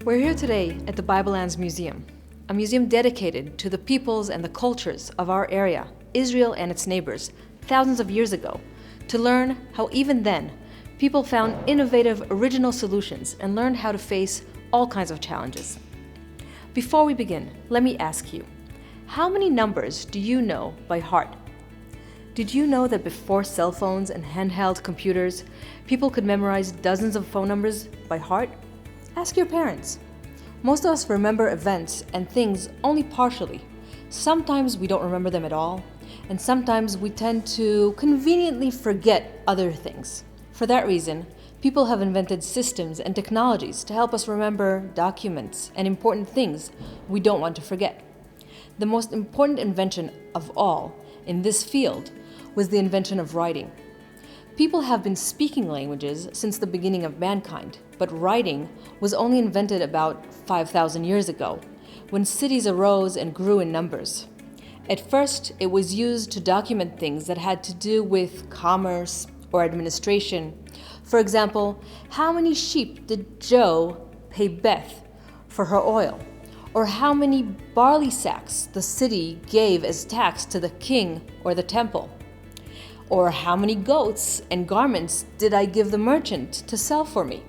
We're here today at the Bible Lands Museum, a museum dedicated to the peoples and the cultures of our area, Israel and its neighbors, thousands of years ago, to learn how even then people found innovative, original solutions and learned how to face all kinds of challenges. Before we begin, let me ask you, how many numbers do you know by heart? Did you know that before cell phones and handheld computers, people could memorize dozens of phone numbers by heart? Ask your parents. Most of us remember events and things only partially. Sometimes we don't remember them at all, and sometimes we tend to conveniently forget other things. For that reason, people have invented systems and technologies to help us remember documents and important things we don't want to forget. The most important invention of all in this field was the invention of writing. People have been speaking languages since the beginning of mankind, but writing was only invented about 5,000 years ago, when cities arose and grew in numbers. At first, it was used to document things that had to do with commerce or administration. For example, how many sheep did Joe pay Beth for her oil? Or how many barley sacks the city gave as tax to the king or the temple? Or how many goats and garments did I give the merchant to sell for me?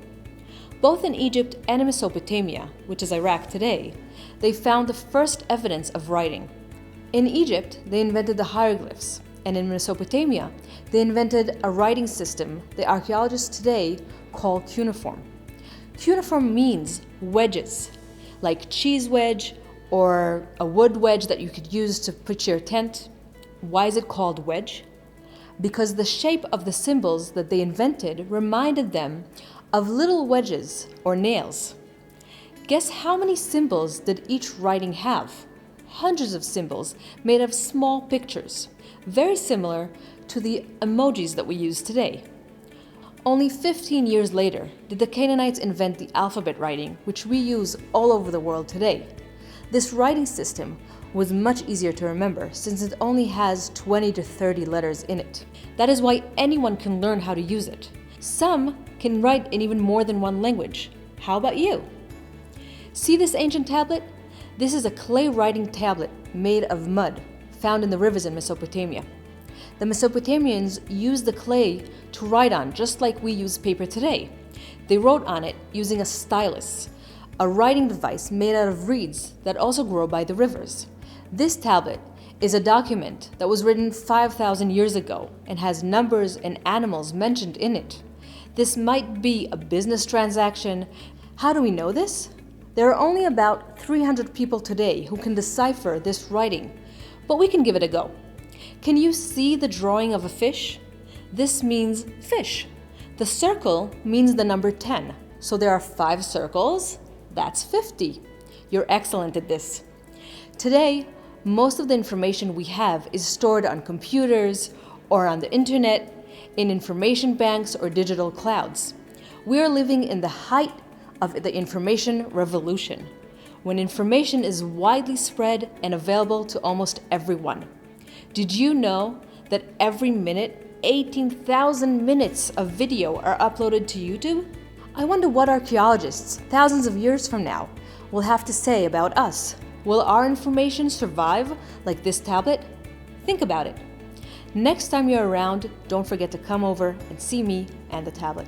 Both in Egypt and in Mesopotamia, which is Iraq today, they found the first evidence of writing. In Egypt, they invented the hieroglyphs, and in Mesopotamia, they invented a writing system the archaeologists today call cuneiform. Cuneiform means wedges, like cheese wedge or a wood wedge that you could use to put your tent. Why is it called wedge? Because the shape of the symbols that they invented reminded them of little wedges or nails. Guess how many symbols did each writing have? Hundreds of symbols made of small pictures, very similar to the emojis that we use today. Only 15 years later did the Canaanites invent the alphabet writing, which we use all over the world today. This writing system was much easier to remember since it only has 20 to 30 letters in it. That is why anyone can learn how to use it. Some can write in even more than one language. How about you? See this ancient tablet? This is a clay writing tablet made of mud found in the rivers in Mesopotamia. The Mesopotamians used the clay to write on just like we use paper today. They wrote on it using a stylus, a writing device made out of reeds that also grow by the rivers. This tablet is a document that was written 5,000 years ago and has numbers and animals mentioned in it. This might be a business transaction. How do we know this? There are only about 300 people today who can decipher this writing, but we can give it a go. Can you see the drawing of a fish? This means fish. The circle means the number 10. So there are 5 circles. That's 50. You're excellent at this. Today, most of the information we have is stored on computers or on the internet, in information banks or digital clouds. We are living in the height of the information revolution, when information is widely spread and available to almost everyone. Did you know that every minute, 18,000 minutes of video are uploaded to YouTube? I wonder what archaeologists, thousands of years from now, will have to say about us. Will our information survive like this tablet? Think about it. Next time you're around, don't forget to come over and see me and the tablet.